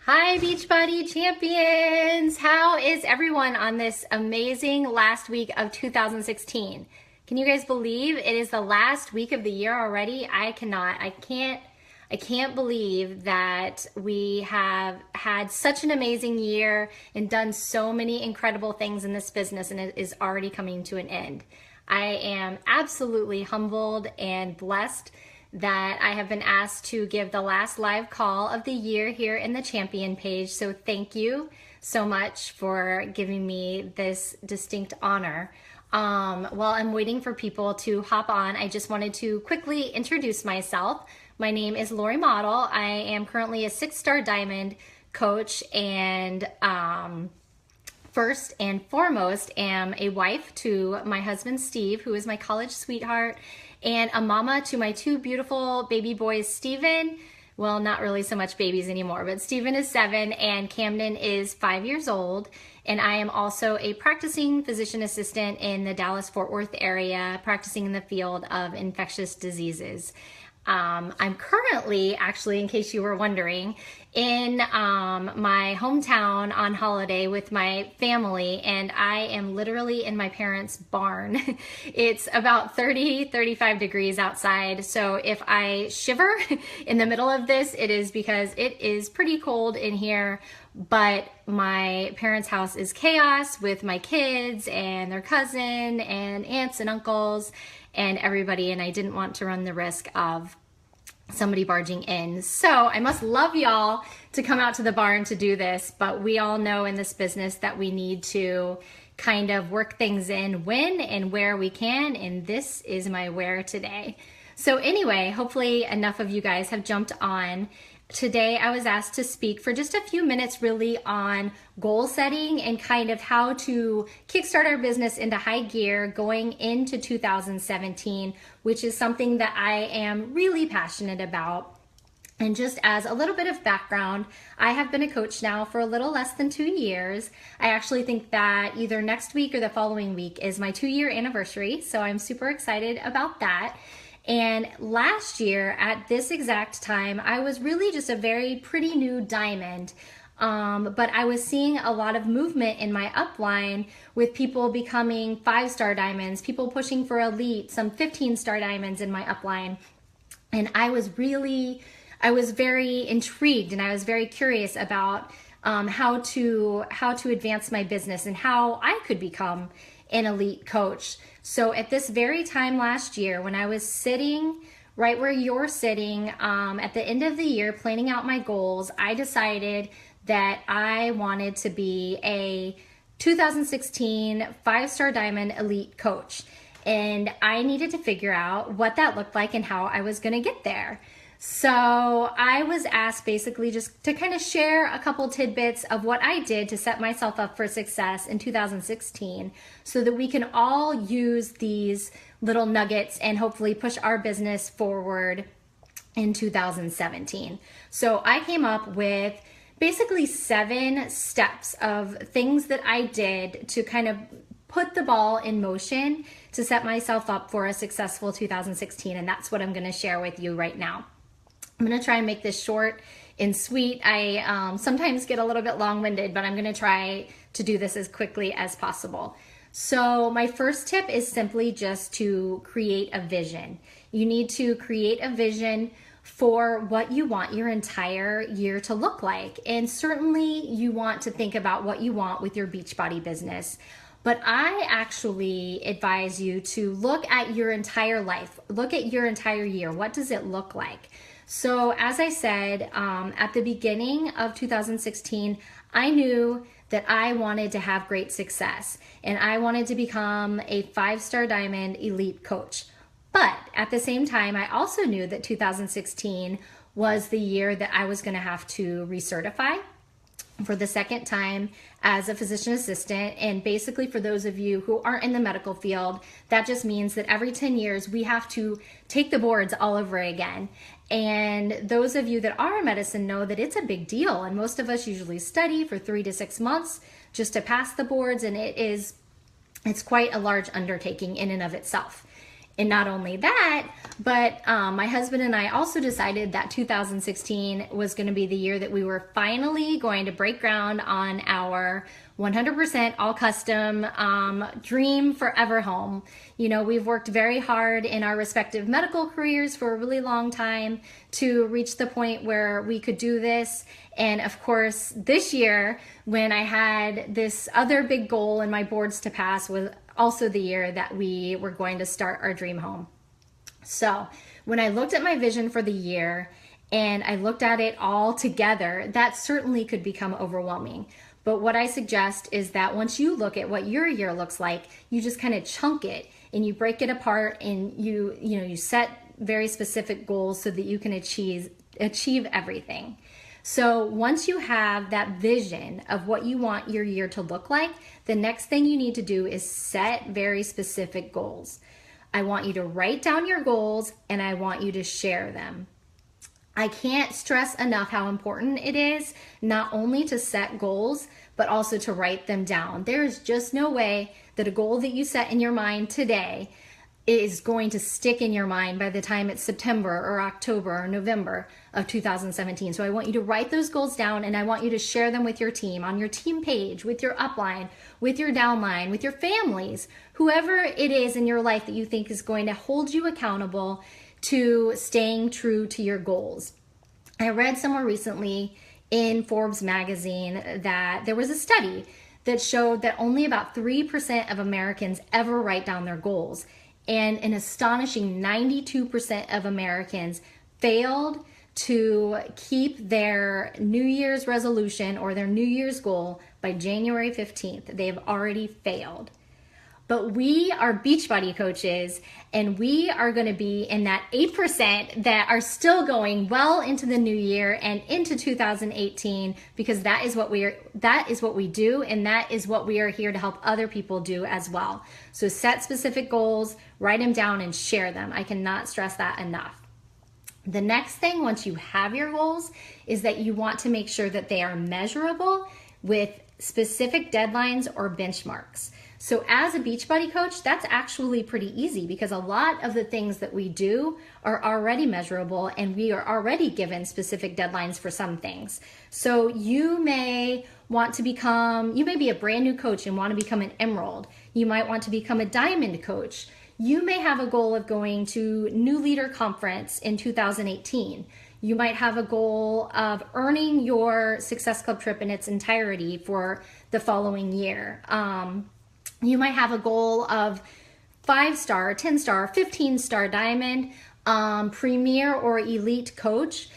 Hi, Beachbody champions! How is everyone on this amazing last week of 2016? Can you guys believe it is the last week of the year already? I cannot. I can't believe that we have had such an amazing year and done so many incredible things in this business, and it is already coming to an end. I am absolutely humbled and blessed that I have been asked to give the last live call of the year here in the champion page. So thank you so much for giving me this distinct honor. While I'm waiting for people to hop on, I just wanted to quickly introduce myself. My name is Laurie Mottl. I am currently a 6-star diamond coach and first and foremost am a wife to my husband Steve, who is my college sweetheart, and a mama to my 2 beautiful baby boys, Steven. Well, not really so much babies anymore, but Steven is 7 and Camden is 5 years old. And I am also a practicing physician assistant in the Dallas-Fort Worth area, practicing in the field of infectious diseases. I'm currently, actually, in case you were wondering, in my hometown on holiday with my family, and I am literally in my parents' barn. It's about 35 degrees outside, so if I shiver in the middle of this, it is because it is pretty cold in here, but my parents' house is chaos with my kids and their cousin and aunts and uncles and everybody, and I didn't want to run the risk of somebody barging in. So I must love y'all to come out to the barn to do this, but we all know in this business that we need to kind of work things in when and where we can, and this is my where today. So anyway, hopefully enough of you guys have jumped on. Today I was asked to speak for just a few minutes really on goal setting and kind of how to kickstart our business into high gear going into 2017, which is something that I am really passionate about. And just as a little bit of background, I have been a coach now for a little less than 2 years. I actually think that either next week or the following week is my 2-year anniversary, so I'm super excited about that. And last year at this exact time, I was really just a very pretty new diamond. But I was seeing a lot of movement in my upline with people becoming 5-star diamonds, people pushing for elite, some 15-star diamonds in my upline. And I was very intrigued and I was very curious about how to advance my business and how I could become an elite coach. So at this very time last year, when I was sitting right where you're sitting at the end of the year planning out my goals, I decided that I wanted to be a 2016 5-star diamond elite coach. And I needed to figure out what that looked like and how I was going to get there. So I was asked basically just to kind of share a couple tidbits of what I did to set myself up for success in 2016 so that we can all use these little nuggets and hopefully push our business forward in 2017. So I came up with basically 7 steps of things that I did to kind of put the ball in motion to set myself up for a successful 2016, and that's what I'm going to share with you right now. I'm going to try and make this short and sweet. I sometimes get a little bit long-winded, but I'm going to try to do this as quickly as possible. So my first tip is simply just to create a vision. You need to create a vision for what you want your entire year to look like. And certainly you want to think about what you want with your Beachbody business. But I actually advise you to look at your entire life, look at your entire year. What does it look like? So as I said, at the beginning of 2016, I knew that I wanted to have great success and I wanted to become a 5-star diamond elite coach. But at the same time, I also knew that 2016 was the year that I was going to have to recertify for the second time as a physician assistant. And basically for those of you who aren't in the medical field, that just means that every 10 years we have to take the boards all over again. And those of you that are in medicine know that it's a big deal. And most of us usually study for 3 to 6 months just to pass the boards. And it's quite a large undertaking in and of itself. And not only that, but my husband and I also decided that 2016 was going to be the year that we were finally going to break ground on our 100% all custom dream forever home. You know, we've worked very hard in our respective medical careers for a really long time to reach the point where we could do this. And of course, this year, when I had this other big goal in my boards to pass, was also the year that we were going to start our dream home. So when I looked at my vision for the year and I looked at it all together, that certainly could become overwhelming. But what I suggest is that once you look at what your year looks like, you just kind of chunk it and you break it apart, and you set very specific goals so that you can achieve everything. So once you have that vision of what you want your year to look like, the next thing you need to do is set very specific goals. I want you to write down your goals and I want you to share them. I can't stress enough how important it is not only to set goals, but also to write them down. There is just no way that a goal that you set in your mind today is going to stick in your mind by the time it's September or October or November of 2017. So I want you to write those goals down, and I want you to share them with your team, on your team page, with your upline, with your downline, with your families, whoever it is in your life that you think is going to hold you accountable to staying true to your goals. I read somewhere recently in Forbes magazine that there was a study that showed that only about 3% of Americans ever write down their goals. And an astonishing 92% of Americans failed to keep their New Year's resolution or their New Year's goal by January 15th. They have already failed. But we are Beachbody coaches, and we are going to be in that 8% that are still going well into the new year and into 2018, because that is what we do, and that is what we are here to help other people do as well. So set specific goals, write them down, and share them. I cannot stress that enough. The next thing, once you have your goals, is that you want to make sure that they are measurable with specific deadlines or benchmarks. So as a Beachbody coach, that's actually pretty easy, because a lot of the things that we do are already measurable, and we are already given specific deadlines for some things. So you may be a brand new coach and want to become an emerald. You might want to become a diamond coach. You may have a goal of going to New Leader Conference in 2018. You might have a goal of earning your Success Club trip in its entirety for the following year. You might have a goal of 5-star, 10-star, 15-star diamond, premier or elite coach.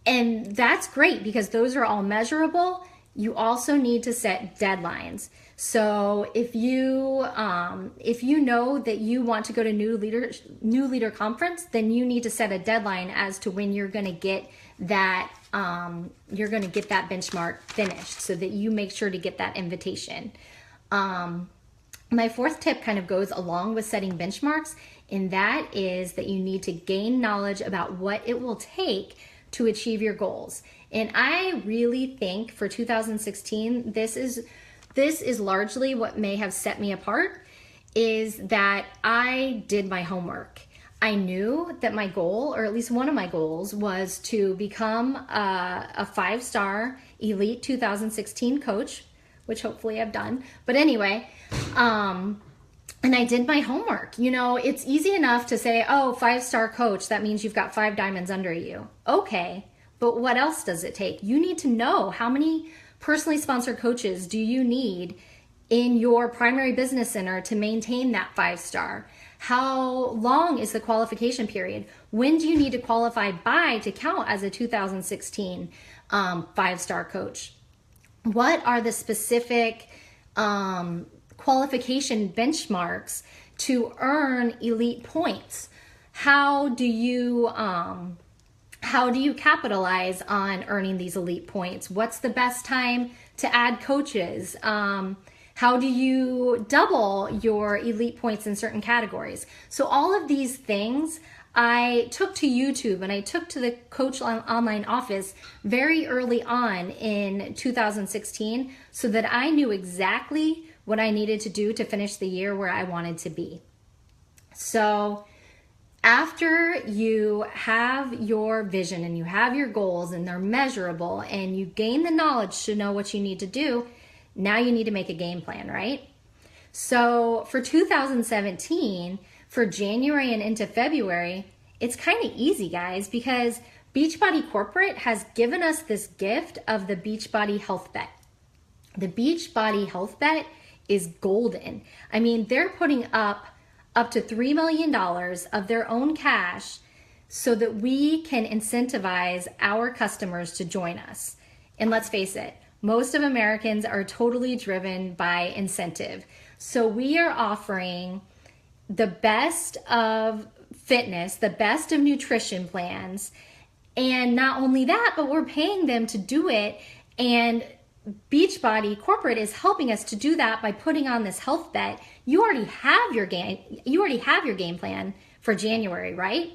And that's great, because those are all measurable. You also need to set deadlines. So if you know that you want to go to New Leader Conference, then you need to set a deadline as to when you're going to get that benchmark finished, so that you make sure to get that invitation. My fourth tip kind of goes along with setting benchmarks, and that is that you need to gain knowledge about what it will take to achieve your goals. And I really think for 2016, this is largely what may have set me apart, is that I did my homework. I knew that my goal, or at least one of my goals, was to become a 5-star elite 2016 coach, which hopefully I've done. But anyway, and I did my homework. You know, it's easy enough to say, oh, 5-star coach, that means you've got 5 diamonds under you. Okay, but what else does it take? You need to know how many personally sponsored coaches do you need in your primary business center to maintain that 5-star? How long is the qualification period? When do you need to qualify by to count as a 2016 5-star coach? What are the specific qualification benchmarks to earn elite points? How do you capitalize on earning these elite points? What's the best time to add coaches? How do you double your elite points in certain categories? So all of these things I took to YouTube, and I took to the Coach Online Office very early on in 2016, so that I knew exactly what I needed to do to finish the year where I wanted to be. So after you have your vision and you have your goals and they're measurable and you gain the knowledge to know what you need to do, now you need to make a game plan, right? So for 2017, for January and into February, it's kind of easy, guys, because Beachbody Corporate has given us this gift of the Beachbody Health Bet. The Beachbody Health Bet is golden. I mean, they're putting up to $3 million of their own cash so that we can incentivize our customers to join us. And let's face it, most of Americans are totally driven by incentive. So we are offering the best of fitness, the best of nutrition plans. And not only that, but we're paying them to do it. And Beachbody Corporate is helping us to do that by putting on this health bet. You already have your game plan for January, right?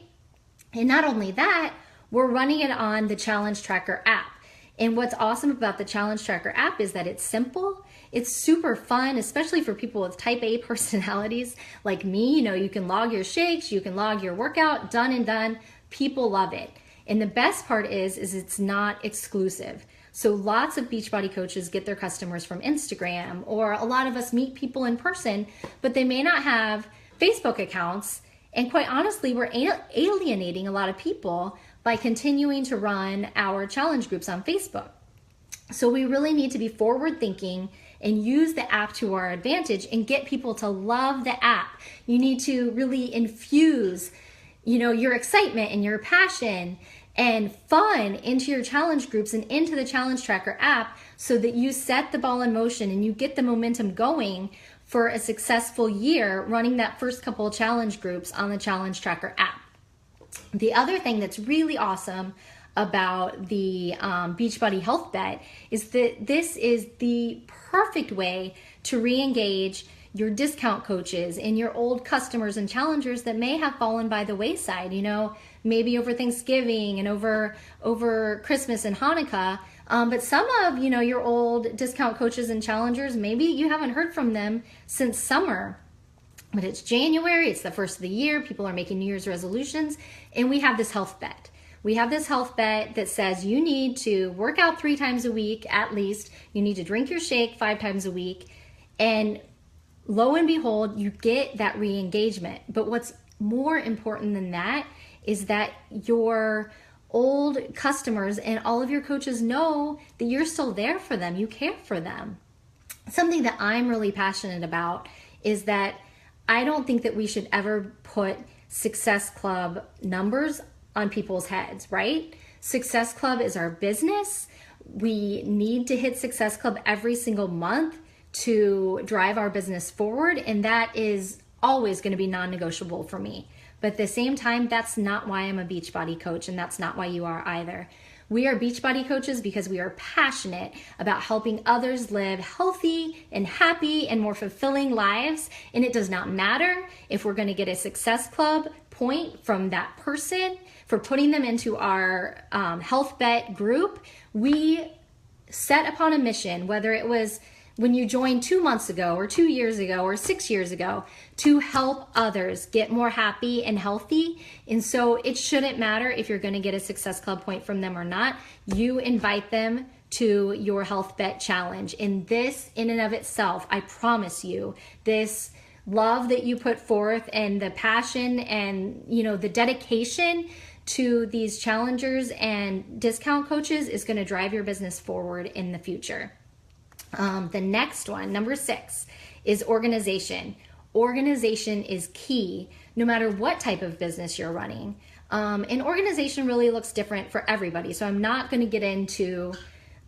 And not only that, we're running it on the Challenge Tracker app. And what's awesome about the Challenge Tracker app is that it's simple. It's super fun, especially for people with type A personalities like me. You know, you can log your shakes, you can log your workout, done and done. People love it. And the best part is it's not exclusive. So lots of Beachbody coaches get their customers from Instagram, or a lot of us meet people in person, but they may not have Facebook accounts. And quite honestly, we're alienating a lot of people by continuing to run our challenge groups on Facebook. So we really need to be forward thinking and use the app to our advantage and get people to love the app. You need to really infuse, your excitement and your passion and fun into your challenge groups and into the Challenge Tracker app so that you set the ball in motion and you get the momentum going for a successful year running that first couple of challenge groups on the Challenge Tracker app. The other thing that's really awesome about the Beachbody Health Bet is that this is the perfect way to re-engage your discount coaches and your old customers and challengers that may have fallen by the wayside, maybe over Thanksgiving and over Christmas and Hanukkah. But some of, your old discount coaches and challengers, maybe you haven't heard from them since summer. But it's January, it's the first of the year, people are making New Year's resolutions, and we have this health bet. We have this health bet that says you need to work out 3 times a week at least, you need to drink your shake 5 times a week, and lo and behold, you get that re-engagement. But what's more important than that is that your old customers and all of your coaches know that you're still there for them, you care for them. Something that I'm really passionate about is that I don't think that we should ever put Success Club numbers on people's heads, right? Success Club is our business. We need to hit Success Club every single month to drive our business forward, and that is always going to be non-negotiable for me. But at the same time, that's not why I'm a Beachbody coach, and that's not why you are either. We are Beachbody coaches because we are passionate about helping others live healthy and happy and more fulfilling lives. And it does not matter if we're going to get a Success Club point from that person for putting them into our Health Bet group. We set upon a mission, whether it was when you joined 2 months ago or 2 years ago or 6 years ago, to help others get more happy and healthy. And so it shouldn't matter if you're going to get a Success Club point from them or not. You invite them to your Health Bet challenge. And this in and of itself, I promise you, this love that you put forth and the passion and the dedication to these challengers and discount coaches is going to drive your business forward in the future. The next one, number 6, is organization. Organization is key no matter what type of business you're running. And organization really looks different for everybody. So I'm not going to get into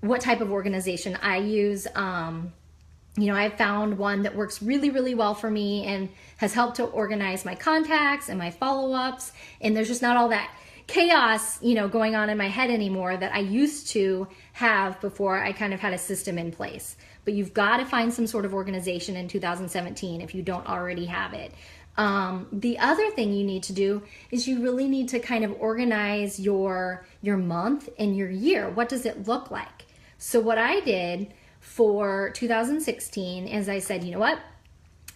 what type of organization I use. I found one that works really, really well for me and has helped to organize my contacts and my follow-ups. And there's just not all that chaos, going on in my head anymore that I used to have before I kind of had a system in place. But you've got to find some sort of organization in 2017 if you don't already have it. The other thing you need to do is you really need to kind of organize your month and your year. What does it look like? So what I did for 2016 is I said, you know what?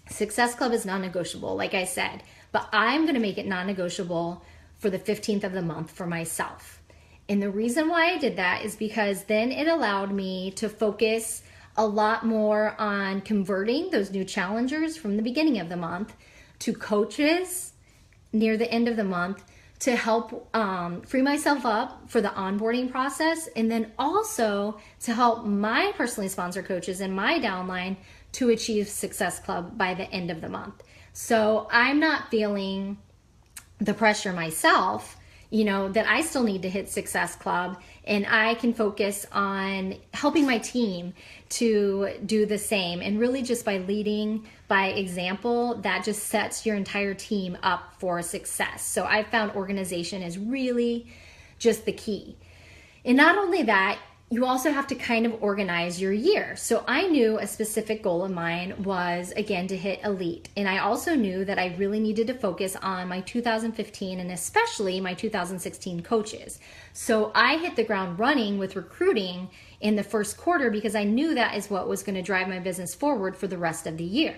Success Club is non-negotiable. Like I said, but I'm going to make it non-negotiable for the 15th of the month for myself. And the reason why I did that is because then it allowed me to focus a lot more on converting those new challengers from the beginning of the month to coaches near the end of the month to help free myself up for the onboarding process, and then also to help my personally sponsored coaches and my downline to achieve Success Club by the end of the month. So I'm not feeling the pressure myself, that I still need to hit Success Club, and I can focus on helping my team to do the same. And really just by leading by example, that just sets your entire team up for success. So I found organization is really just the key. And not only that, you also have to kind of organize your year. So I knew a specific goal of mine was, again, to hit elite. And I also knew that I really needed to focus on my 2015 and especially my 2016 coaches. So I hit the ground running with recruiting in the first quarter because I knew that is what was going to drive my business forward for the rest of the year.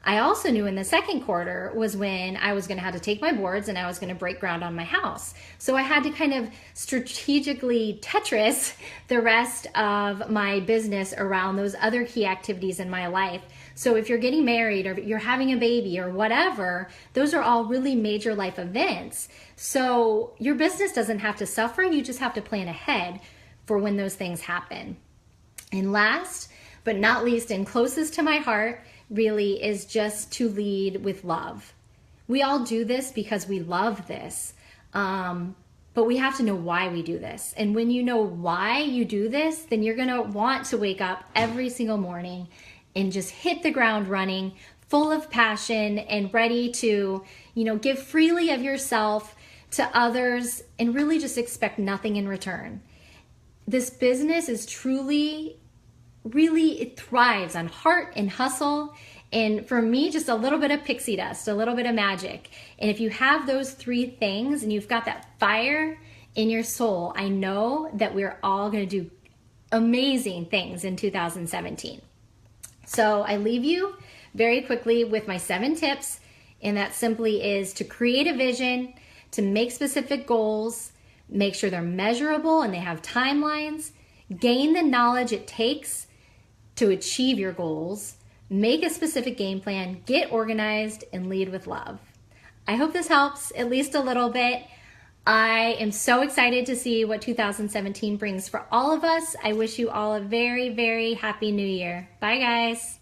I also knew in the second quarter was when I was going to have to take my boards and I was going to break ground on my house. So I had to kind of strategically Tetris the rest of my business around those other key activities in my life. So if you're getting married or you're having a baby or whatever, those are all really major life events. So your business doesn't have to suffer. You just have to plan ahead for when those things happen. And last but not least and closest to my heart really is just to lead with love. We all do this because we love this, but we have to know why we do this. And when you know why you do this, then you're gonna want to wake up every single morning and just hit the ground running, full of passion and ready to, give freely of yourself to others and really just expect nothing in return. This business is truly it thrives on heart and hustle. And for me, just a little bit of pixie dust, a little bit of magic. And if you have those three things and you've got that fire in your soul, I know that we're all going to do amazing things in 2017. So I leave you very quickly with my 7 tips. And that simply is to create a vision, to make specific goals, make sure they're measurable and they have timelines, gain the knowledge it takes to achieve your goals, make a specific game plan, get organized, and lead with love. I hope this helps at least a little bit. I am so excited to see what 2017 brings for all of us. I wish you all a very, very happy new year. Bye, guys.